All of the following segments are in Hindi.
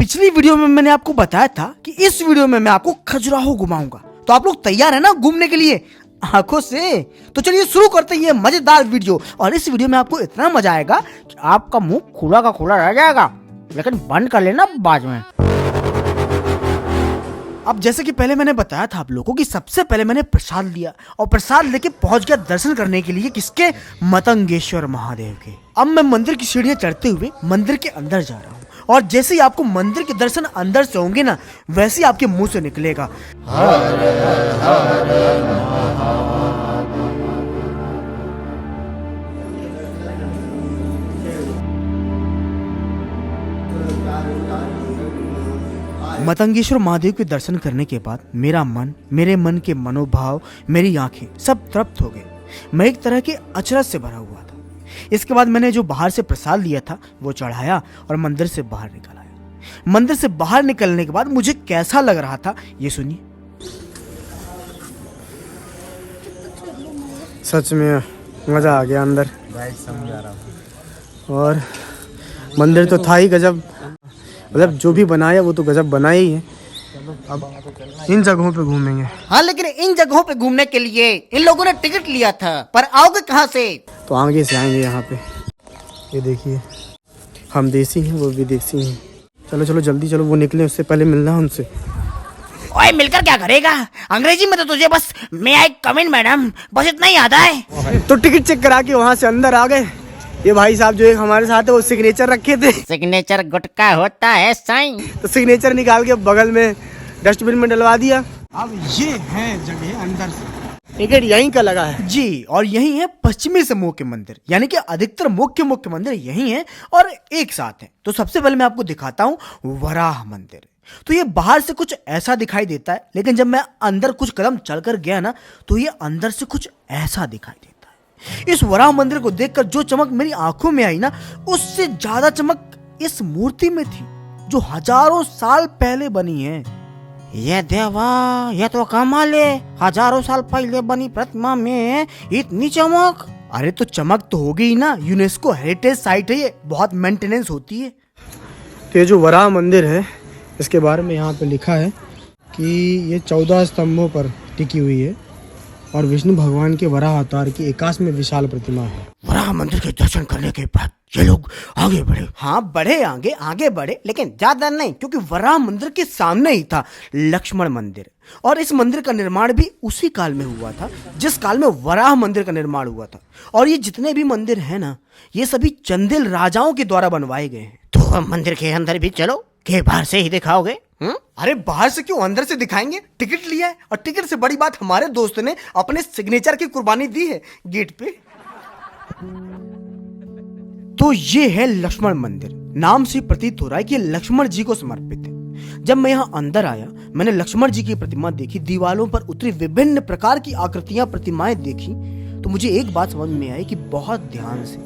पिछली वीडियो में मैंने आपको बताया था कि इस वीडियो में मैं आपको खजुराहो घुमाऊंगा, तो आप लोग तैयार है ना घूमने के लिए आंखों से? तो चलिए शुरू करते हैं ये मजेदार वीडियो। और इस वीडियो में आपको इतना मजा आएगा कि आपका मुंह खुला का खुला रह जाएगा, लेकिन बंद कर लेना बाद में। अब जैसे कि पहले मैंने बताया था आप लोगों को कि सबसे पहले मैंने प्रसाद लिया और प्रसाद लेके पहुंच गया दर्शन करने के लिए किसके? मतंगेश्वर महादेव के। अब मैं मंदिर की सीढ़ियां चढ़ते हुए मंदिर के अंदर जा रहा हूँ और जैसे ही आपको मंदिर के दर्शन अंदर से होंगे ना, वैसे ही आपके मुंह से निकलेगा हर हर मतंगेश्वर महादेव के दर्शन करने के बाद मेरा मन, मेरे मन के मनोभाव, मेरी आंखें सब तृप्त हो गए। मैं एक तरह के अचरज से भरा हुआ था। इसके बाद मैंने जो बाहर से प्रसाद लिया था वो चढ़ाया और मंदिर से बाहर निकल आया। मंदिर से बाहर निकलने के बाद मुझे कैसा लग रहा था ये सुनिए। सच में मजा आ गया अंदर, और मंदिर तो था ही गजब। मतलब जो भी बनाया वो तो गजब बना ही है। अब इन जगहों पे घूमेंगे। हाँ, लेकिन इन जगहों पे घूमने के लिए इन लोगों ने टिकट लिया था, पर आओगे कहाँ से? तो आगे से आएंगे यहाँ पे। ये देखिए, हम देसी हैं, वो भी देसी हैं। चलो चलो जल्दी चलो, वो निकले उससे पहले मिलना है उनसे। ओए, मिलकर क्या करेगा? अंग्रेजी में तो तुझे बस मे आई कम इन मैडम, बस इतना ही आता है। तो टिकट चेक करा के वहाँ से अंदर आ गए। ये भाई साहब जो एक हमारे साथ है वो सिग्नेचर रखे थे। सिग्नेचर गुटका होता है साईं। तो सिग्नेचर निकाल के बगल में डस्टबिन में डलवा दिया। अब ये है जगह अंदर से, टिकट यहीं का लगा है जी। और यही है पश्चिमी समूह के मंदिर, यानी कि अधिकतर मुख्य मंदिर यही हैं और एक साथ हैं। तो सबसे पहले मैं आपको दिखाता हूँ वराह मंदिर। तो ये बाहर से कुछ ऐसा दिखाई देता है, लेकिन जब मैं अंदर कुछ कदम चलकर गया ना, तो ये अंदर से कुछ ऐसा दिखाई देता है। इस वराह मंदिर को देखकर जो चमक मेरी आंखों में आई ना, उससे ज्यादा चमक इस मूर्ति में थी जो हजारों साल पहले बनी है। ये देवा, ये तो कमाल है, हजारों साल पहले बनी प्रतिमा में इतनी चमक। अरे तो चमक तो होगी ही ना, यूनेस्को हेरिटेज साइट है, ये बहुत मेंटेनेंस होती है। तो ये जो वराह मंदिर है, इसके बारे में यहाँ पे लिखा है कि ये 14 स्तंभों पर टिकी हुई है और विष्णु भगवान के वराह अवतार की 81 विशाल प्रतिमा है। वराह मंदिर के दर्शन करने के बाद ये लोग आगे बढ़े। हाँ, बढ़े आगे बढ़े, लेकिन ज्यादा नहीं, क्योंकि वराह मंदिर के सामने ही था लक्ष्मण मंदिर। और इस मंदिर का निर्माण भी उसी काल में हुआ था जिस काल में वराह मंदिर का निर्माण हुआ था। और ये जितने भी मंदिर हैं ना, ये सभी चंदेल राजाओं के द्वारा बनवाए गए हैं। तो अब मंदिर के अंदर भी चलो, के बाहर से ही दिखाओगे? अरे बाहर से क्यों, अंदर से दिखाएंगे। टिकट लिया है, और टिकट से बड़ी बात हमारे दोस्त ने अपने सिग्नेचर की कुर्बानी दी है गेट पे। तो ये है लक्ष्मण मंदिर। नाम से प्रतीत हो रहा है कि लक्ष्मण जी को समर्पित है। जब मैं यहाँ अंदर आया, मैंने लक्ष्मण जी की प्रतिमा देखी, दीवारों पर उतरी विभिन्न प्रकार की आकृतियां, प्रतिमाएं देखी, तो मुझे एक बात समझ में आई कि बहुत ध्यान से,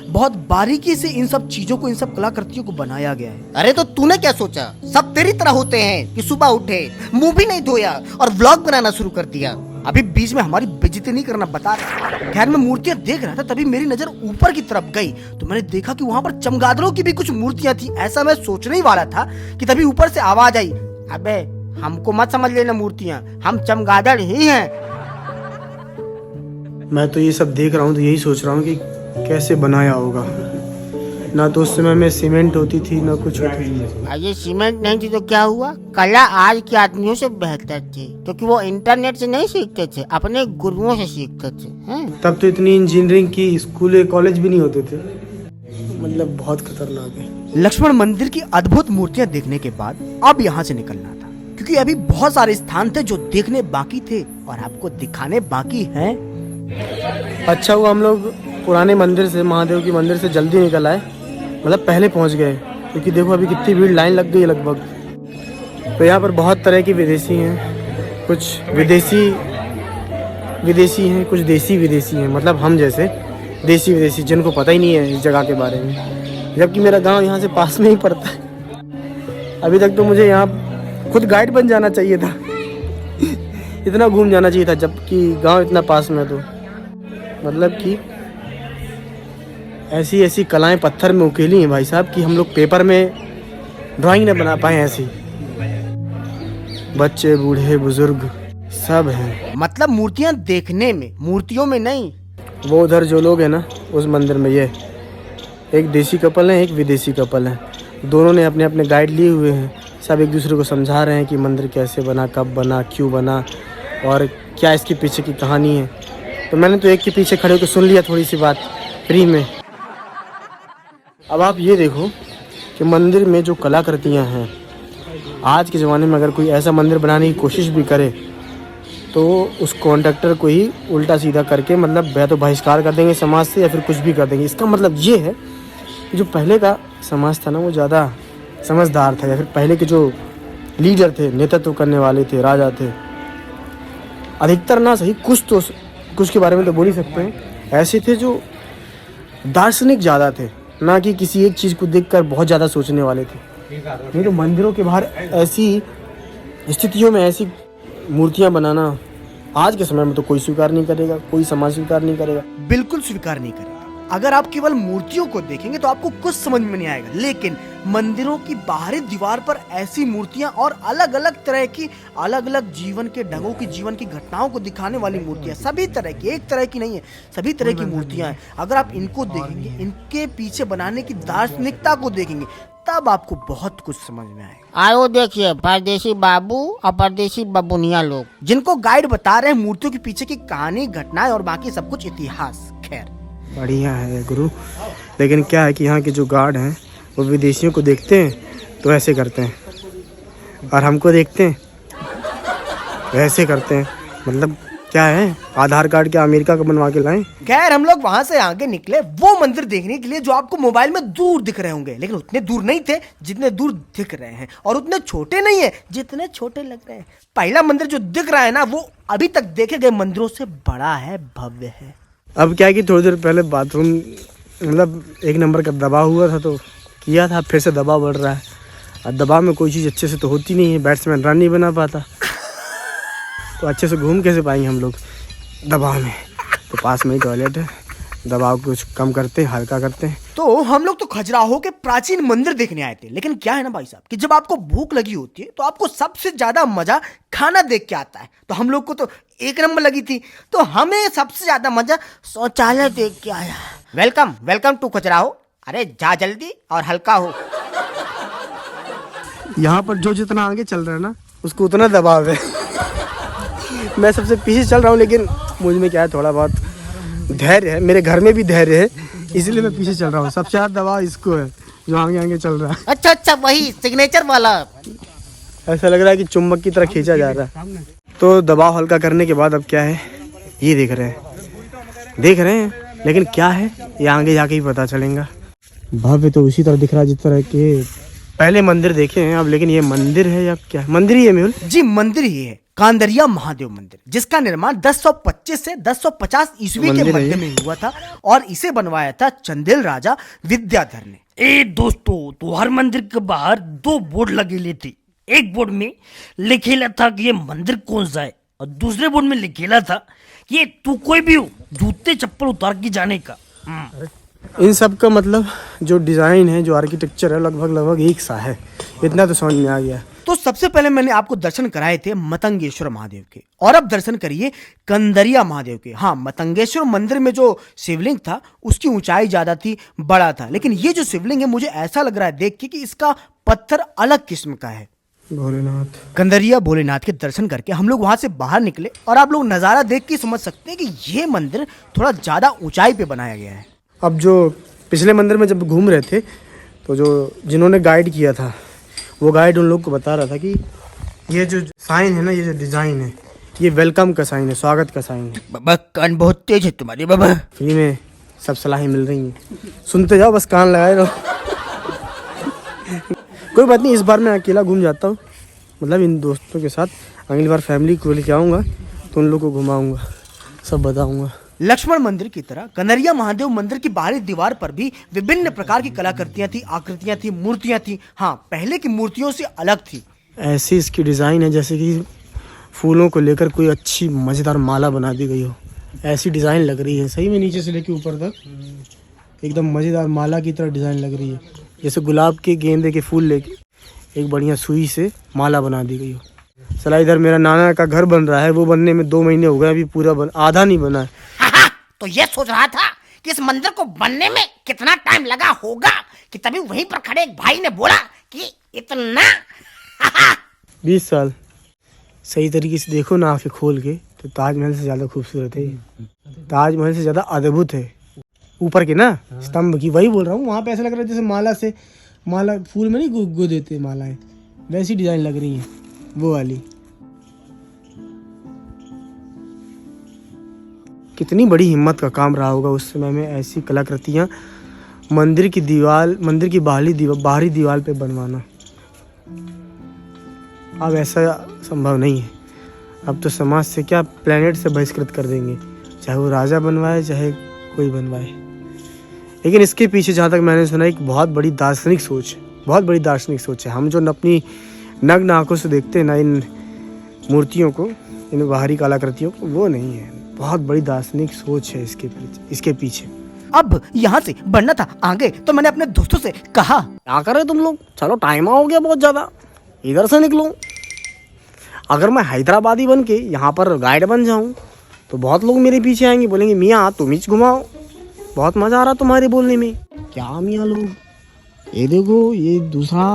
बहुत बारीकी से इन सब चीजों को, इन सब कलाकृतियों को बनाया गया है। अरे तो तूने क्या सोचा, सब तेरी तरह होते हैं कि सुबह उठे, मुंह भी नहीं धोया और व्लॉग बनाना शुरू कर दिया? अभी बीच में हमारी बेइज्जती नहीं करना, बता रहा। खैर, मैं मूर्तियां देख रहा था, तभी मेरी नजर ऊपर की तरफ गई तो मैंने देखा कि वहां पर चमगादड़ों की भी कुछ मूर्तियां थी। ऐसा मैं सोचने ही वाला था कि तभी ऊपर से आवाज आई, अबे हमको मत समझ लेना मूर्तियां, हम चमगादड़ ही हैं। मैं तो ये सब देख रहा हूँ तो यही सोच रहा हूँ कि कैसे बनाया होगा। ना तो उस समय में सीमेंट होती थी, ना कुछ होती थी। ये सीमेंट नहीं थी तो क्या हुआ? कला आज के आदमियों से बेहतर थी, क्योंकि वो इंटरनेट से नहीं सीखते थे, अपने गुरुओं से सीखते थे। तब तो इतनी इंजीनियरिंग की स्कूल कॉलेज भी नहीं होते थे। मतलब बहुत खतरनाक है। लक्ष्मण मंदिर की अद्भुत मूर्तियां देखने के बाद अब यहाँ से निकलना था, क्योंकि अभी बहुत सारे स्थान थे जो देखने बाकी थे और आपको दिखाने बाकी हैं। अच्छा हुआ हम लोग पुराने मंदिर से, महादेव की मंदिर से जल्दी निकल आए, मतलब पहले पहुंच गए, क्योंकि देखो अभी कितनी भीड़, लाइन लग गई लगभग। तो यहाँ पर बहुत तरह की विदेशी हैं, कुछ विदेशी हैं, कुछ देसी विदेशी हैं, मतलब हम जैसे देसी विदेशी जिनको पता ही नहीं है इस जगह के बारे में, जबकि मेरा गांव यहाँ से पास में ही पड़ता है। अभी तक तो मुझे यहाँ खुद गाइड बन जाना चाहिए था इतना घूम जाना चाहिए था, जबकि गांव इतना पास में। तो मतलब कि ऐसी ऐसी कलाएं पत्थर में उकेली हैं भाई साहब कि हम लोग पेपर में ड्राइंग नहीं बना पाए ऐसी। बच्चे बूढ़े बुजुर्ग सब हैं। मतलब मूर्तियां देखने में, मूर्तियों में नहीं। वो उधर जो लोग हैं ना उस मंदिर में, ये एक देसी कपल है, एक विदेशी कपल है। दोनों ने अपने अपने गाइड लिए हुए हैं। सब एक दूसरे को समझा रहे हैं कि मंदिर कैसे बना, कब बना, क्यों बना और क्या इसके पीछे की कहानी है। तो मैंने तो एक के पीछे खड़े होकर सुन लिया थोड़ी सी बात फ्री में। अब आप ये देखो कि मंदिर में जो कलाकृतियाँ हैं, आज के ज़माने में अगर कोई ऐसा मंदिर बनाने की कोशिश भी करे तो उस कॉन्ट्रैक्टर को ही उल्टा सीधा करके मतलब या तो बहिष्कार कर देंगे समाज से या फिर कुछ भी कर देंगे। इसका मतलब ये है कि जो पहले का समाज था ना वो ज़्यादा समझदार था, या फिर पहले के जो लीडर थे, नेतृत्व करने वाले थे, राजा थे, अधिकतर ना सही कुछ के बारे में तो बोल ही सकते हैं, ऐसे थे जो दार्शनिक ज़्यादा थे, ना कि किसी एक चीज़ को देखकर बहुत ज़्यादा सोचने वाले थे। नहीं तो मंदिरों के बाहर ऐसी स्थितियों में ऐसी मूर्तियां बनाना आज के समय में तो कोई स्वीकार नहीं करेगा, कोई समाज स्वीकार नहीं करेगा। बिल्कुल स्वीकार नहीं करेगा। अगर आप केवल मूर्तियों को देखेंगे तो आपको कुछ समझ में नहीं आएगा, लेकिन मंदिरों की बाहरी दीवार पर ऐसी मूर्तियां और अलग अलग तरह की, अलग अलग जीवन के ढंगों की, जीवन की घटनाओं को दिखाने वाली मूर्तियां, सभी तरह की, एक तरह की नहीं है, सभी तरह की मूर्तियां हैं। अगर आप इनको देखेंगे, इनके पीछे बनाने की दार्शनिकता को देखेंगे, तब आपको बहुत कुछ समझ में आएगा। आयो देखिए परदेसी बाबू और परदेसी बबुनिया लोग, जिनको गाइड बता रहे हैं मूर्तियों के पीछे की कहानी, घटनाएं और बाकी सब कुछ इतिहास। खैर बढ़िया है गुरु, लेकिन क्या है कि यहाँ के जो गार्ड हैं वो विदेशियों को देखते हैं तो ऐसे करते हैं और हमको देखते हैं तो ऐसे करते हैं। मतलब क्या है, आधार कार्ड क्या अमेरिका का बनवा के लाएं? खैर हम लोग वहां से आगे निकले वो मंदिर देखने के लिए जो आपको मोबाइल में दूर दिख रहे होंगे, लेकिन उतने दूर नहीं थे जितने दूर दिख रहे हैं, और उतने छोटे नहीं है जितने छोटे लग रहे हैं। पहला मंदिर जो दिख रहा है ना वो अभी तक देखे गए मंदिरों से बड़ा है, भव्य है। अब क्या है कि थोड़ी देर पहले बाथरूम मतलब 1 नंबर का दबाव हुआ था तो किया था, फिर से दबाव बढ़ रहा है। और दबाव में कोई चीज़ अच्छे से तो होती नहीं है, बैट्समैन रन नहीं बना पाता, तो अच्छे से घूम कैसे पाएंगे हम लोग दबाव में। तो पास में ही टॉयलेट है, दबाव कुछ कम करते हैं, हल्का करते हैं। तो हम लोग तो खजुराहो के प्राचीन मंदिर देखने आए थे, लेकिन क्या है ना भाई साहब कि जब आपको भूख लगी होती है तो आपको सबसे ज्यादा मजा खाना देख के आता है। तो हम लोग को तो 1 नंबर लगी थी, तो हमें सबसे ज्यादा मजा शौचालय देख के आया। Welcome welcome to Khajuraho. अरे जा जल्दी और हल्का हो। यहाँ पर जो जितना आगे चल रहा है ना उसको उतना दबाव है। मैं सबसे पीछे चल रहा हूँ, लेकिन मुझ में क्या है थोड़ा बहुत धैर्य है, मेरे घर में भी धैर्य है, इसलिए मैं पीछे चल रहा हूँ। सबसे ज़्यादा दबाव इसको है जो आगे आगे चल रहा है। अच्छा अच्छा वही सिग्नेचर वाला। ऐसा लग रहा है कि चुम्बक की तरह खींचा जा रहा है। तो दबाव हल्का करने के बाद अब क्या है, ये देख रहे हैं, लेकिन क्या है ये आगे जाके ही पता चलेगा। भव्य तो उसी तरह दिख रहा है जिस तरह के पहले मंदिर देखे हैं अब, लेकिन ये मंदिर है या क्या? मंदिर ही है मेहुल जी, मंदिर ही है, कांदरिया महादेव मंदिर, जिसका निर्माण 1025 से 1050 ईस्वी के मध्य में हुआ था और इसे बनवाया था चंदेल राजा विद्याधर ने। ए दोस्तों, तो हर मंदिर के बाहर 2 बोर्ड लगेले थे। एक बोर्ड में लिखेला था कि ये मंदिर कौन सा है, और दूसरे बोर्ड में लिखेला था कि ये तू कोई भी हो, जूते चप्पल उतार के जाने का। इन सब का मतलब जो डिज़ाइन है, जो आर्किटेक्चर है, लगभग एक सा है। इतना तो समझ में आ गया। तो सबसे पहले मैंने आपको दर्शन कराए थे मतंगेश्वर महादेव के, और अब दर्शन करिए कंदरिया महादेव के। हाँ, मतंगेश्वर मंदिर में जो शिवलिंग था उसकी ऊंचाई ज्यादा थी, बड़ा था, लेकिन ये जो शिवलिंग है मुझे ऐसा लग रहा है देख के कि इसका पत्थर अलग किस्म का है। भोलेनाथ, कंदरिया भोलेनाथ के दर्शन करके हम लोग वहां से बाहर निकले, और आप लोग नज़ारा देख के समझ सकते हैं कि ये मंदिर थोड़ा ज़्यादा ऊंचाई पे बनाया गया है। अब जो पिछले मंदिर में जब घूम रहे थे तो जो जिन्होंने गाइड किया था वो गाइड उन लोग को बता रहा था कि ये जो साइन है ना, ये जो डिज़ाइन है, ये वेलकम का साइन है, स्वागत का साइन है। बाबा कान बहुत तेज है तुम्हारे बाबा। फ्री में सब सलाहें मिल रही हैं, सुनते जाओ, बस कान लगाए रहो। कोई बात नहीं, इस बार मैं अकेला घूम जाता हूँ, मतलब इन दोस्तों के साथ। अगली बार फैमिली को लेके आऊँगा तो उन लोग को घुमाऊँगा, सब बताऊँगा। लक्ष्मण मंदिर की तरह कन्हैया महादेव मंदिर की बाहरी दीवार पर भी विभिन्न प्रकार की कलाकृतियां थी, आकृतियां थी, मूर्तियां थी। हाँ, पहले की मूर्तियों से अलग थी। ऐसी इसकी डिज़ाइन है जैसे कि फूलों को लेकर कोई अच्छी मज़ेदार माला बना दी गई हो, ऐसी डिज़ाइन लग रही है। सही में नीचे से लेके ऊपर तक एकदम मज़ेदार माला की तरह डिज़ाइन लग रही है, जैसे गुलाब के, गेंदे के फूल लेके एक बढ़िया सुई से माला बना दी गई हो। चला इधर मेरा नाना का घर बन रहा है, वो बनने में 2 महीने हो गए, अभी पूरा आधा नहीं बना है। तो ये सोच रहा था कि इस मंदिर को बनने में कितना टाइम लगा होगा कि तभी वहीं पर खड़े एक भाई ने बोला कि इतना 20 साल। सही तरीके से देखो ना आंखें खोल के तो ताजमहल से ज़्यादा खूबसूरत है ये। ताजमहल से ज़्यादा अद्भुत है। ऊपर के ना स्तंभ की, वही बोल रहा हूँ, वहाँ पे ऐसा लग रहा है जैसे माला फूल में नहीं गो देते मालाएं, वैसी डिजाइन लग रही है वो वाली। कितनी बड़ी हिम्मत का काम रहा होगा उस समय में ऐसी कलाकृतियाँ मंदिर की बाहरी दीवार पे बनवाना। अब ऐसा संभव नहीं है। अब तो समाज से क्या प्लेनेट से बहिष्कृत कर देंगे, चाहे वो राजा बनवाए चाहे कोई बनवाए। लेकिन इसके पीछे जहाँ तक मैंने सुना एक बहुत बड़ी दार्शनिक सोच है। हम जो अपनी नग्न आंखों से देखते हैं ना इन मूर्तियों को, इन बाहरी कलाकृतियों को, वो नहीं है। बहुत बड़ी दार्शनिक सोच है इसके पीछे। अब यहाँ से बढ़ना था आगे तो मैंने अपने दोस्तों से कहा, क्या कर रहे तुम लोग, चलो टाइम हो गया बहुत ज़्यादा, इधर से निकलो। अगर मैं हैदराबादी बन के यहाँ पर गाइड बन जाऊँ तो बहुत लोग मेरे पीछे आएंगे, बोलेंगे मियाँ तुम ही घुमाओ, बहुत मज़ा आ रहा तुम्हारे बोलने में। क्या मियाँ लोग, ये देखो ये दूसरा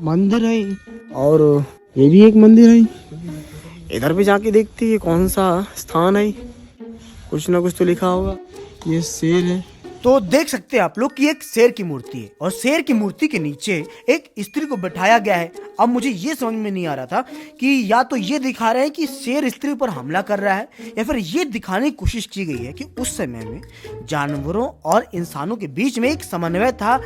मंदिर है और ये भी एक मंदिर है, इधर भी जाके देखते ये कौन सा स्थान है, कुछ ना कुछ तो लिखा होगा। ये शेर है। तो देख सकते हैं आप लोग कि एक शेर की मूर्ति है और शेर की मूर्ति के नीचे एक स्त्री को बैठाया गया है। अब मुझे ये समझ में नहीं आ रहा था कि या तो ये दिखा रहे हैं कि शेर स्त्री पर हमला कर रहा है या फिर ये दिखाने की कोशिश की गई है कि उस समय में जानवरों और इंसानों के बीच में एक समन्वय था,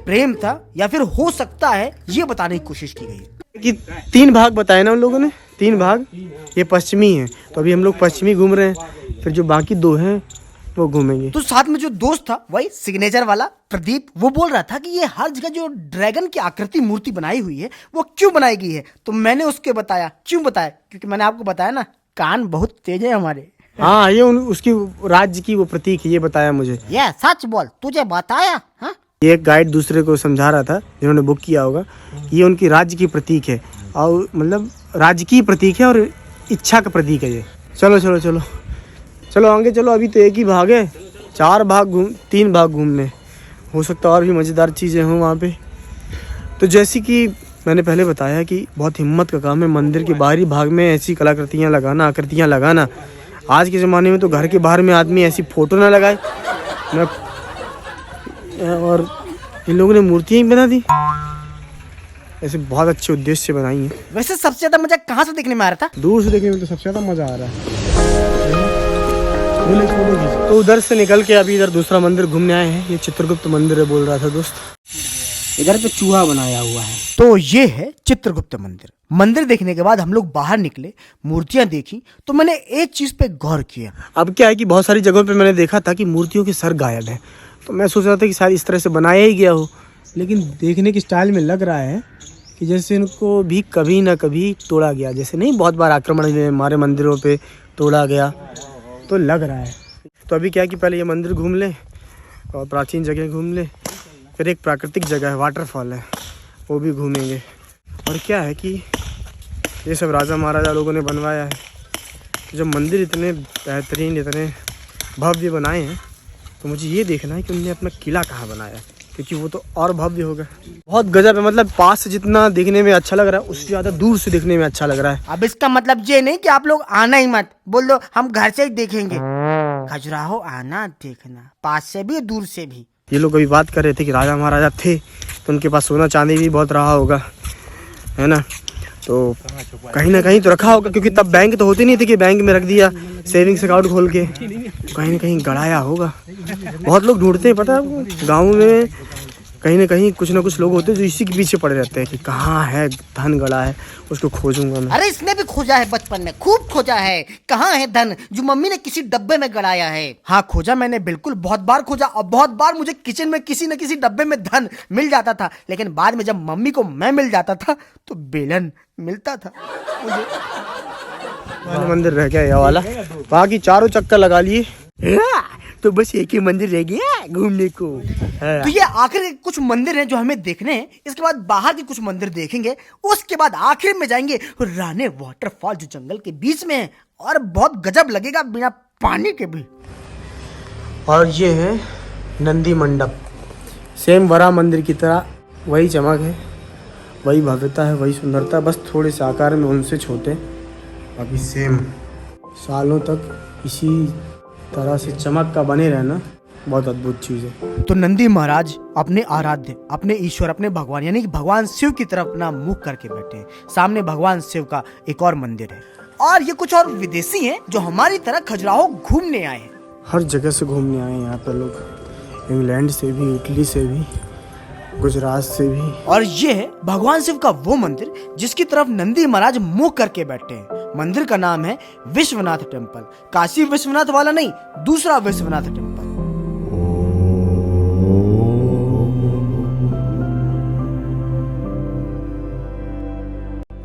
प्रेम था, या फिर हो सकता है ये बताने की कोशिश की गई है कि 3 भाग बताए ना उन लोगों ने, 3 भाग। ये पश्चिमी है तो अभी हम लोग पश्चिमी घूम रहे हैं, फिर जो बाकी 2 हैं वो घूमेंगे। तो साथ में जो दोस्त था वही सिग्नेचर वाला प्रदीप, वो बोल रहा था कि ये हर जगह जो ड्रैगन की आकृति मूर्ति बनाई हुई है वो क्यों बनाई गई है। तो मैंने उसके बताया, क्यों बताया, क्योंकि मैंने आपको बताया ना कान बहुत तेज है हमारे। हाँ ये उसकी राज्य की वो प्रतीक है, ये बताया मुझे। ये सच बोल, तुझे बताया? हाँ ये एक गाइड दूसरे को समझा रहा था जिन्होंने बुक किया होगा, ये उनकी राज्य की प्रतीक है और मतलब राज्य की प्रतीक है और इच्छा का प्रतीक है ये। चलो चलो चलो चलो आगे चलो, अभी तो एक ही भाग है, 3 भाग घूमने, हो सकता है और भी मज़ेदार चीज़ें हों वहाँ पे। तो जैसे कि मैंने पहले बताया कि बहुत हिम्मत का काम है मंदिर के बाहरी भाग में ऐसी कलाकृतियाँ लगाना, आकृतियाँ लगाना। आज के ज़माने में तो घर के बाहर में आदमी ऐसी फ़ोटो ना लगाए, और इन लोगों ने मूर्तियाँ ही बना दी, ऐसे बहुत अच्छे उद्देश्य से बनाई हैं। वैसे सबसे ज्यादा मजा कहाँ से देखने में आ रहा था? दूर से देखने में तो सबसे ज़्यादा मज़ा आ रहा है। तो उधर से निकल के अभी इधर दूसरा मंदिर घूमने आए हैं। ये चित्रगुप्त मंदिर है बोल रहा था दोस्त। इधर पे चूहा बनाया हुआ है। तो ये है चित्रगुप्त मंदिर। मंदिर देखने के बाद हम लोग बाहर निकले, मूर्तियां देखी, तो मैंने एक चीज पे गौर किया। अब क्या है कि बहुत सारी जगहों पे मैंने देखा था कि मूर्तियों के सर गायब है, तो मैं सोच रहा था कि शायद इस तरह से बनाया ही गया हो, लेकिन देखने की स्टाइल में लग रहा है कि जैसे इनको भी कभी ना कभी तोड़ा गया। जैसे नहीं बहुत बार आक्रमण हमारे मंदिरों पे तोड़ा गया, तो लग रहा है। तो अभी क्या है कि पहले ये मंदिर घूम लें और प्राचीन जगह घूम लें, फिर एक प्राकृतिक जगह है, वाटरफॉल है, वो भी घूमेंगे। और क्या है कि ये सब राजा महाराजा लोगों ने बनवाया है। जब मंदिर इतने बेहतरीन, इतने भव्य बनाए हैं, तो मुझे ये देखना है कि उन्होंने अपना किला कहाँ बनाया है, क्योंकि वो तो और भव्य होगा। बहुत गजब है, मतलब पास से जितना देखने में अच्छा लग रहा है उससे ज़्यादा दूर से देखने में अच्छा लग रहा है। अब इसका मतलब ये नहीं कि आप लोग आना ही मत, बोल दो हम घर से ही देखेंगे। खजुराहो आना देखना, पास से भी दूर से भी। ये लोग अभी बात कर रहे थे कि राजा महाराजा थे तो उनके पास सोना चांदी भी बहुत रहा होगा, है ना, तो कहीं ना कहीं तो रखा होगा, क्योंकि तब बैंक तो होते नहीं थे कि बैंक में रख दिया सेविंग्स अकाउंट खोल के, कहीं ना कहीं गड़ाया होगा। बहुत लोग ढूंढते हैं, पता है आपको, गाँव में कहीं ना कहीं कुछ ना कुछ लोग होते हैं जो इसी के पीछे पड़े रहते हैं कि कहाँ है धन गड़ा है, उसको खोजूंगा मैं। अरे इसने भी खोजा है बचपन में, खूब खोजा है, कहाँ है धन जो मम्मी ने किसी डब्बे में गड़ाया है। हाँ खोजा मैंने, बिल्कुल बहुत बार खोजा, और बहुत बार मुझे किचन में किसी न किसी डब्बे में धन मिल जाता था, लेकिन बाद में जब मम्मी को मैं मिल जाता था तो बेलन मिलता था मुझे। मंदिर रह गया ये वाला, बाकी चारों चक्कर लगा लिए। तो बस एक ही मंदिर रह गया घूमने को। हाँ। तो ये आखिर के कुछ मंदिर हैं जो हमें देखने हैं। इसके बाद बाहर के कुछ मंदिर देखेंगे, उसके बाद आखिर में जाएंगे राने वाटरफॉल जो जंगल के बीच में है और बहुत गजब लगेगा बिना पानी के भी। और ये है नंदी मंडप, सेम वरा मंदिर की तरह वही चमक है, वही भव्यता है, वही सुंदरता, बस थोड़े से आकार में उनसे छोटे, अभी सेम। सालों तक इसी तरह से चमक का बने रहना बहुत अद्भुत चीज़ है। तो नंदी महाराज अपने आराध्य, अपने ईश्वर, अपने भगवान यानी कि भगवान शिव की तरफ अपना मुंह करके बैठे हैं। सामने भगवान शिव का एक और मंदिर है और ये कुछ और विदेशी हैं जो हमारी तरह खजुराहो घूमने आए हैं। हर जगह से घूमने आए हैं यहाँ पर लोग, इंग्लैंड से भी, इटली से भी, गुजरात से भी। और ये है भगवान शिव का वो मंदिर जिसकी तरफ नंदी महाराज मुंह करके बैठे हैं। मंदिर का नाम है विश्वनाथ टेम्पल। काशी विश्वनाथ वाला नहीं, दूसरा विश्वनाथ टेम्पल।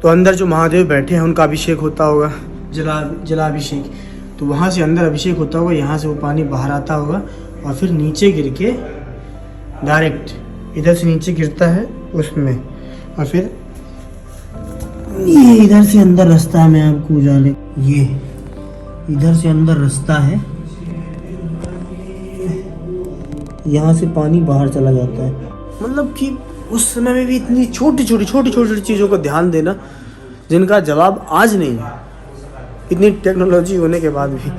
तो अंदर जो महादेव बैठे हैं उनका अभिषेक होता होगा, जलाभिषेक। तो वहाँ से अंदर अभिषेक होता होगा, यहाँ से वो पानी बाहर आता होगा और फिर नीचे गिर के डायरेक्ट इधर से नीचे गिरता है उसमें, और फिर ये इधर से अंदर रास्ता है। मैं आपको उजाले, ये इधर से अंदर रास्ता है, यहाँ से पानी बाहर चला जाता है। मतलब कि उस समय में भी इतनी छोटी छोटी चीज़ों को ध्यान देना जिनका जवाब आज नहीं है, इतनी टेक्नोलॉजी होने के बाद भी।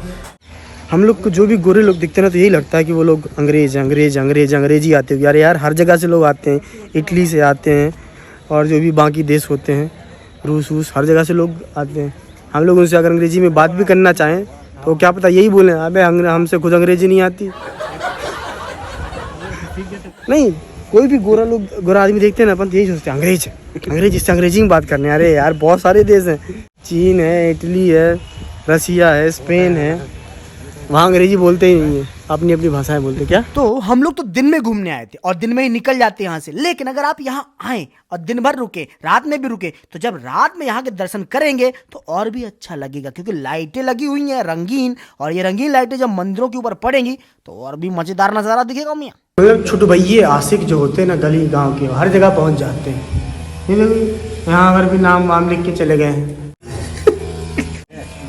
हम लोग को जो भी गोरे लोग दिखते हैं ना, तो यही लगता है कि वो लोग अंग्रेजी आते हैं। यार हर जगह से लोग आते हैं, इटली से आते हैं और जो भी बाकी देश होते हैं, रूस हर जगह से लोग आते हैं। हम लोग उनसे अगर अंग्रेजी में बात भी करना चाहें तो क्या पता यही बोलें, अबे हमसे खुद अंग्रेजी नहीं आती। नहीं, कोई भी गोरा आदमी देखते हैं ना, अपन यही सोचते हैं अंग्रेज इससे अंग्रेजी में बात करने। अरे यार बहुत सारे देश हैं, चीन है, इटली है, रसिया है, स्पेन है, वहाँ अंग्रेजी बोलते ही नहीं है, अपनी अपनी भाषाएं बोलते। क्या तो हम लोग तो दिन में घूमने आए थे और दिन में ही निकल जाते हैं यहाँ से। लेकिन अगर आप यहाँ आए और दिन भर रुके, रात में भी रुके, तो जब रात में यहाँ के दर्शन करेंगे तो और भी अच्छा लगेगा, क्योंकि लाइटें लगी हुई हैं रंगीन, और ये रंगीन लाइटें जब मंदिरों के ऊपर पड़ेंगी तो और भी मजेदार नजारा दिखेगा मियाँ। मतलब छोटू भाई, ये आशिक जो होते हैं ना, गली गांव के हर जगह पहुंच जाते हैं। ये लोग यहाँ अगर भी नाम वाम लिख के चले गए हैं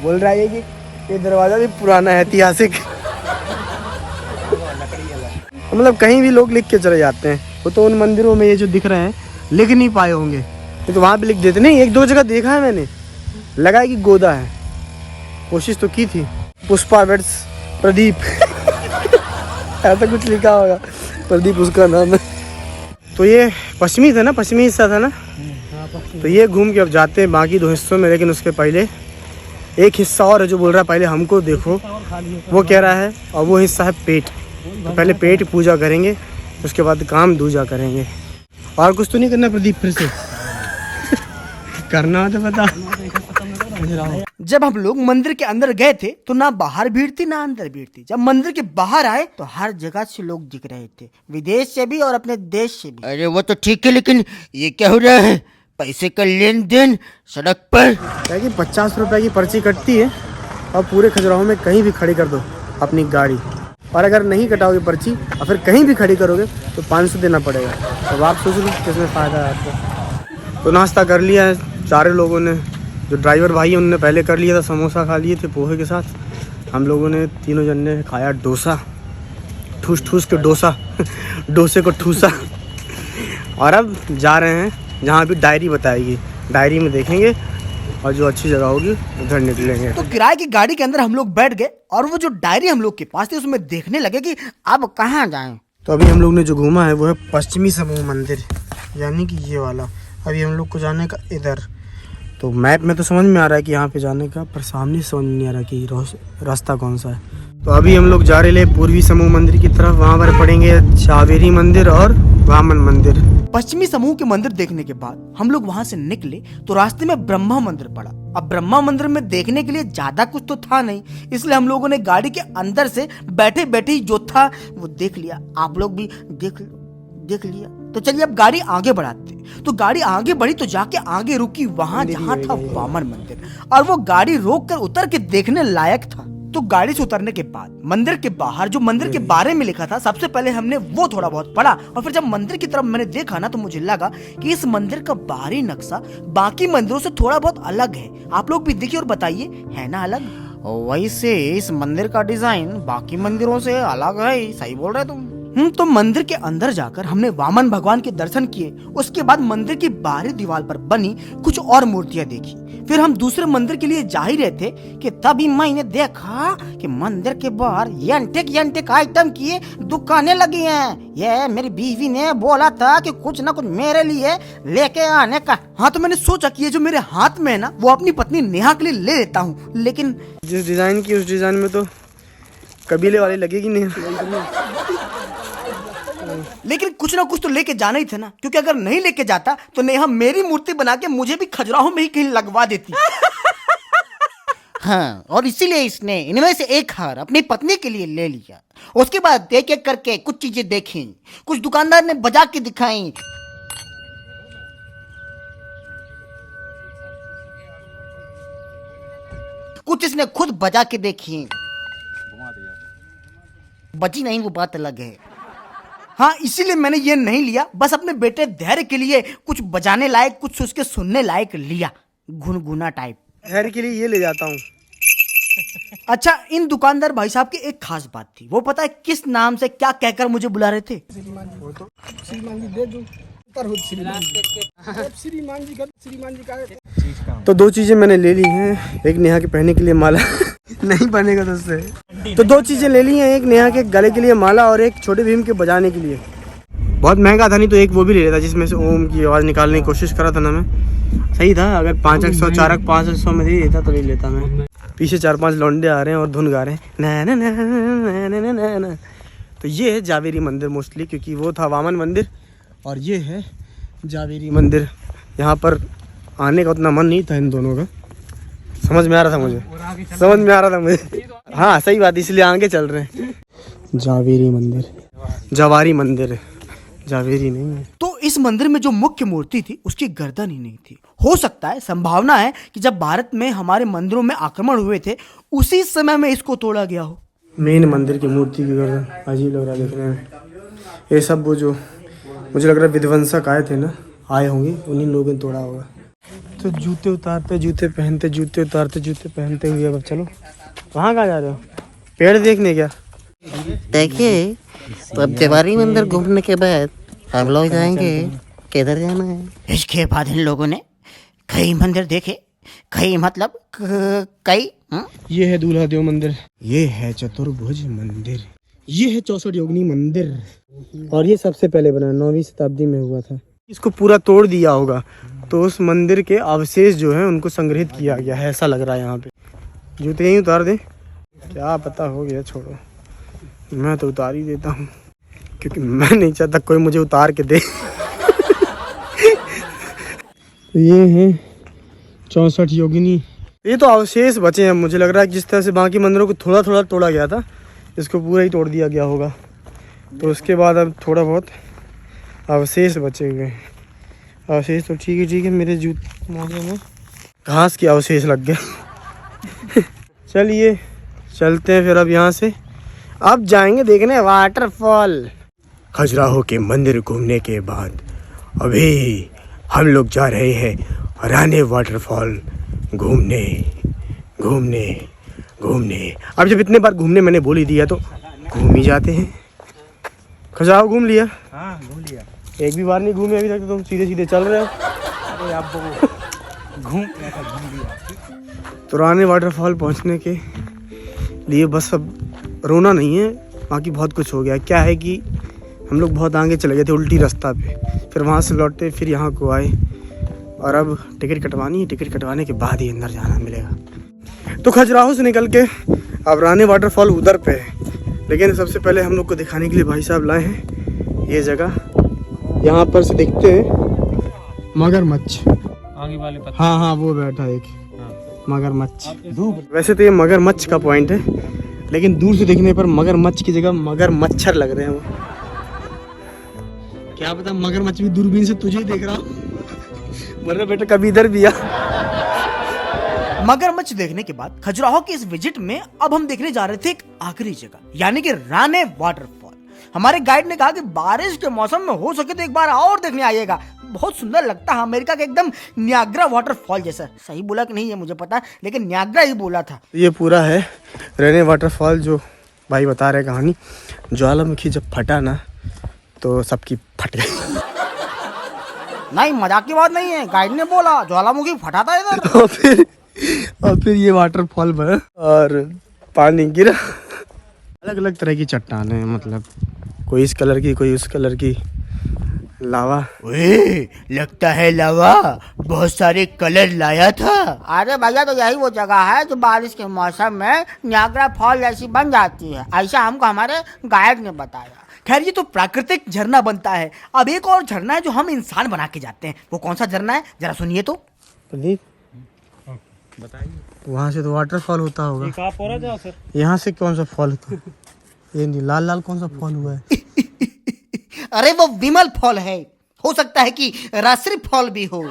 बोल रहा है कि ये दरवाजा भी पुराना है, ऐतिहासिक। मतलब कहीं भी लोग लिख के चले जाते हैं। वो तो उन मंदिरों में ये जो दिख रहे हैं लिख नहीं पाए होंगे, ये तो वहाँ पे लिख देते। नहीं, एक दो जगह देखा है मैंने, लगा है कि गोदा है, कोशिश तो की थी। पुष्पा वेड्स प्रदीप ऐसा कुछ लिखा होगा, प्रदीप उसका नाम है। तो ये पश्चिमी था ना, पश्चिमी हिस्सा था ना, तो ये घूम के अब जाते हैं बाकी दो हिस्सों में। लेकिन उसके पहले एक हिस्सा और है जो बोल रहा है पहले हमको देखो, वो कह रहा है, और वो हिस्सा है पेट। तो पहले पेट पूजा करेंगे, उसके बाद काम दूजा करेंगे। और कुछ तो नहीं करना प्रदीप फिर से करना हो तो बता। जब हम लोग मंदिर के अंदर गए थे तो ना बाहर भीड़ थी ना अंदर भीड़ थी। जब मंदिर के बाहर आए तो हर जगह से लोग दिख रहे थे, विदेश से भी और अपने देश से भी। अरे वो तो ठीक है, लेकिन ये क्या हो रहा है? पैसे का लेन देन सड़क पर। क्या कि 50 रुपए की पर्ची कटती है और पूरे खजुराहो में कहीं भी खड़ी कर दो अपनी गाड़ी, और अगर नहीं कटाओगे पर्ची और फिर कहीं भी खड़ी करोगे तो 500 देना पड़ेगा। तो आप सोच लो किसमें फ़ायदा है आपको। तो नाश्ता कर लिया है सारे लोगों ने। जो ड्राइवर भाई है उनने पहले कर लिया था, समोसा खा लिए थे पोहे के साथ। हम लोगों ने तीनों जन ने खाया डोसा, ठूस के डोसे को ठूसा। और अब जा रहे हैं जहाँ भी डायरी बताएगी, डायरी में देखेंगे और जो अच्छी जगह होगी उधर निकलेंगे। तो किराए की गाड़ी के अंदर हम लोग बैठ गए और वो जो डायरी हम लोग के पास थी उसमें देखने लगे कि अब कहाँ जाएं। तो अभी हम लोग ने जो घूमा है वो है पश्चिमी समूह मंदिर, यानी कि ये वाला। अभी हम लोग को जाने का इधर। तो मैप में तो समझ में आ रहा है कि यहाँ पे जाने का, पर सामने समझ नहीं आ रहा कि रास्ता कौन सा है। तो अभी हम लोग जा रहे हैं पूर्वी समूह मंदिर की तरफ। वहाँ पर पड़ेंगे चावेरी मंदिर और वामन मंदिर। पश्चिमी समूह के मंदिर देखने के बाद हम लोग वहाँ से निकले तो रास्ते में ब्रह्मा मंदिर पड़ा। अब ब्रह्मा मंदिर में देखने के लिए ज्यादा कुछ तो था नहीं, इसलिए हम लोगों ने गाड़ी के अंदर से बैठे बैठे ही जो था वो देख लिया। आप लोग भी देख लिया। तो चलिए अब गाड़ी आगे बढ़ाते। तो गाड़ी आगे बढ़ी तो जाके आगे रुकी वहां जहां था वामन मंदिर, और वो गाड़ी रोक कर उतर के देखने लायक था। तो गाड़ी से उतरने के बाद मंदिर के बाहर जो मंदिर के बारे में लिखा था, सबसे पहले हमने वो थोड़ा बहुत पढ़ा और फिर जब मंदिर की तरफ मैंने देखा ना, तो मुझे लगा कि इस मंदिर का बाहरी नक्शा बाकी मंदिरों से थोड़ा बहुत अलग है। आप लोग भी देखिए और बताइए, है ना अलग? वैसे इस मंदिर का डिजाइन बाकी मंदिरों से अलग है, सही बोल रहे तुम। तो मंदिर के अंदर जाकर हमने वामन भगवान के दर्शन किए। उसके बाद मंदिर की बाहरी दीवार पर बनी कुछ और मूर्तियां देखी। फिर हम दूसरे मंदिर के लिए जा ही रहे थे कि तभी मैंने देखा कि मंदिर के बाहर एंटिक आइटम की दुकानें लगी हैं। ये मेरी बीवी ने बोला था कि कुछ ना कुछ मेरे लिए लेके आने का। हाँ, तो मैंने सोचा कि ये जो मेरे हाथ में है ना, वो अपनी पत्नी नेहा के लिए ले लेता हूँ। लेकिन जिस डिज़ाइन की उस डिज़ाइन में तो कबीले वाली लगेगी नहीं। लेकिन कुछ ना कुछ तो लेके जाना ही था ना, क्योंकि अगर नहीं लेके जाता तो नेहा मेरी मूर्ति बना के मुझे भी खजुराहो में ही कहीं लगवा देती। हाँ, और इसीलिए इसने इनमें से एक हार अपनी पत्नी के लिए ले लिया। उसके बाद एक एक करके कुछ चीजें देखी, कुछ दुकानदार ने बजा के दिखाई, कुछ इसने खुद बजा के देखी। बची नहीं वो बात अलग है। हाँ, इसीलिए मैंने ये नहीं लिया, बस अपने बेटे धैर्य के लिए कुछ बजाने लायक, कुछ उसके सुनने लायक लिया, गुनगुना टाइप। धैर्य के लिए ये ले जाता हूँ। अच्छा, इन दुकानदार भाई साहब की एक खास बात थी। वो पता है किस नाम से क्या कहकर मुझे बुला रहे थे? तो दो चीजें मैंने ले ली हैं। एक नेहा के पहनने के लिए माला नहीं पहनेगा तो उससे। तो दो चीजें ले ली हैं, एक नेहा के गले के लिए माला और एक छोटे भीम के बजाने के लिए। बहुत महंगा था, नहीं तो एक वो भी ले लेता जिसमें से ओम की आवाज़ निकालने की कोशिश करा था ना मैं। सही था, अगर 500 4 500 में दे देता तो ले लेता मैं। पीछे 4-5 लौंडे आ रहे हैं और धुन गा रहे हैं ना ना ना ना ना ना ना। तो ये है जावेरी मंदिर मोस्टली, क्योंकि वो था वामन मंदिर और ये है जावेरी मंदिर। यहाँ पर आने का उतना मन नहीं था इन दोनों का, समझ में आ रहा था मुझे, हाँ सही बात, इसलिए आगे चल रहे हैं। जावेरी मंदिर, जवारी मंदिर, जावेरी नहीं है। तो इस मंदिर में जो मुख्य मूर्ति थी उसकी गर्दन ही नहीं थी। हो सकता है, संभावना है कि जब भारत में हमारे मंदिरों में आक्रमण हुए थे उसी समय में इसको तोड़ा गया हो। मेन मंदिर की मूर्ति की गर्दन अजीब लग रहा है देखने में। ये सब वो जो मुझे लग रहा है विध्वंसक आए थे ना, आए होंगे, उन्हीं लोगों ने तोड़ा होगा। तो जूते उतारते जूते पहनते, जूते उतारते जूते पहनते हुए अब चलो। कहाँ जा रहे हो? पेड़ देखने क्या? देखिए, तो अब जवारी मंदिर घूमने के बाद हम लोग जाएंगे, किधर जाना है? इसके बाद इन लोगों ने कई मंदिर देखे, कई मतलब कई। ये है दूल्हा देव मंदिर, ये है चतुर्भुज मंदिर, ये है 64 योगिनी मंदिर और ये सबसे पहले बना 9वीं शताब्दी में हुआ था। इसको पूरा तोड़ दिया होगा तो उस मंदिर के अवशेष जो हैं उनको संग्रहित किया गया है, ऐसा लग रहा है यहाँ पे। जूते यहीं उतार दे, क्या पता हो गया, छोड़ो, मैं तो उतार ही देता हूँ क्योंकि मैं नहीं चाहता कोई मुझे उतार के दे। ये है 64 योगिनी, ये तो अवशेष बचे हैं। मुझे लग रहा है जिस तरह से बाकी मंदिरों को थोड़ा थोड़ा तोड़ा गया था, इसको पूरा ही तोड़ दिया गया होगा। तो उसके बाद अब थोड़ा बहुत अवशेष बचे हुए हैं। अवशेष तो ठीक है, मेरे जूते मोजे में घास के अवशेष लग गए। चलिए चलते हैं फिर अब यहाँ से। अब जाएंगे देखने वाटरफॉल। खजुराहो के मंदिर घूमने के बाद अभी हम लोग जा रहे हैं रानी वाटरफॉल घूमने घूमने घूमने। अब जब इतने बार घूमने मैंने बोल ही दिया तो घूम ही जाते हैं। खजुराहो घूम लिया? हाँ घूम लिया। एक भी बार नहीं घूमे अभी तक तो तुम सीधे सीधे चल रहे हो। अरे आप घूम लिया। तो रानी वाटरफॉल पहुंचने के लिए बस अब रोना नहीं है, बाकी बहुत कुछ हो गया। क्या है कि हम लोग बहुत आगे चले गए थे उल्टी रास्ता पे, फिर वहाँ से लौटे, फिर यहाँ को आए और अब टिकट कटवानी है। टिकट कटवाने के बाद ही अंदर जाना मिलेगा। तो खजुराहो से निकल के अब रानी वाटरफॉल उधर पे है, लेकिन सबसे पहले हम लोग को दिखाने के लिए भाई साहब लाए हैं ये जगह। यहाँ पर से दिखते हैं मगरमच्छ, आगे वाले पत्थर। हाँ वो बैठा एक मगरमच्छ। वैसे तो ये मगरमच्छ का पॉइंट है, लेकिन दूर से देखने पर मगरमच्छ की जगह मगरमच्छर लग रहे हैं वो। क्या पता मगरमच्छ भी दूरबीन से तुझे ही देख रहा हो, वरना बेटा कभी इधर भी आ। मगरमच्छ देखने के बाद खजुराहो की इस विजिट में अब हम देखने जा रहे थे एक आखिरी जगह यानी कि राने वाटरफॉल। हमारे गाइड ने कहा कि बारिश के मौसम में हो सके तो एक बार और देखने आइएगा, बहुत सुंदर लगता है, अमेरिका के एकदम नियाग्रा वाटरफॉल जैसा। सही बोला कि नहीं ये मुझे पता है, लेकिन नियाग्रा ही बोला था। ये पूरा है रेने वाटरफॉल जो भाई बता रहे कहानी। ज्वालामुखी जब फटा ना तो सबकी फट गई। नहीं मजाक की बात नहीं है, गाइड ने बोला ज्वालामुखी फटा था इधर। और फिर ये वाटरफॉल बना और पानी गिरा। अलग अलग तरह की चट्टानें हैं, मतलब कोई इस कलर की कोई उस कलर की। लावा, ओए, लगता है लावा बहुत सारे कलर लाया था। अरे भैया तो यही वो जगह है जो बारिश के मौसम में नियाग्रा फॉल जैसी बन जाती है, ऐसा हमको हमारे गाइड ने बताया। खैर ये तो प्राकृतिक झरना बनता है, अब एक और झरना है जो हम इंसान बना के जाते हैं। वो कौन सा झरना है जरा सुनिए तो। प्रदीप बताइए। वहाँ से तो वाटरफॉल होता होगा, एक आप और जाओ सर। यहाँ से कौन सा फॉल होता है? ये नहीं, लाल लाल कौन सा फॉल हुआ है? अरे वो विमल फॉल है, हो सकता है कि रात्रि फॉल भी हो।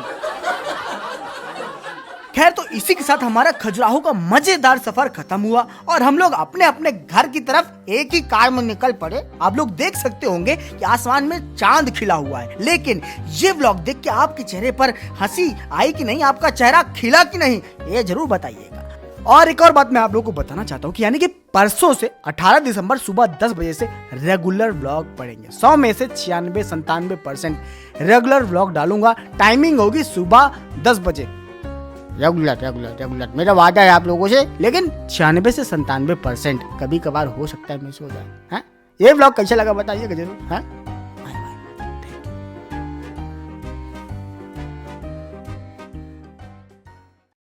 खैर तो इसी के साथ हमारा खजुराहो का मजेदार सफर खत्म हुआ और हम लोग अपने अपने घर की तरफ एक ही कार में निकल पड़े। आप लोग देख सकते होंगे कि आसमान में चांद खिला हुआ है, लेकिन ये व्लॉग देख के आपके चेहरे पर हंसी आई कि नहीं, आपका चेहरा खिला कि नहीं, ये जरूर बताइएगा। और एक और बात मैं आप लोगों को बताना चाहता हूँ कि यानी कि परसों से 18 दिसंबर सुबह 10 बजे से रेगुलर व्लॉग पड़ेंगे। 100 में से 96-97% रेगुलर व्लॉग डालूंगा। टाइमिंग होगी सुबह 10 बजे। रेगुलर मेरा वादा है आप लोगों से, लेकिन 96 से 97% कभी कभार हो सकता है मिस हो जाए। ये व्लॉग कैसा लगा बताइएगा जरूर।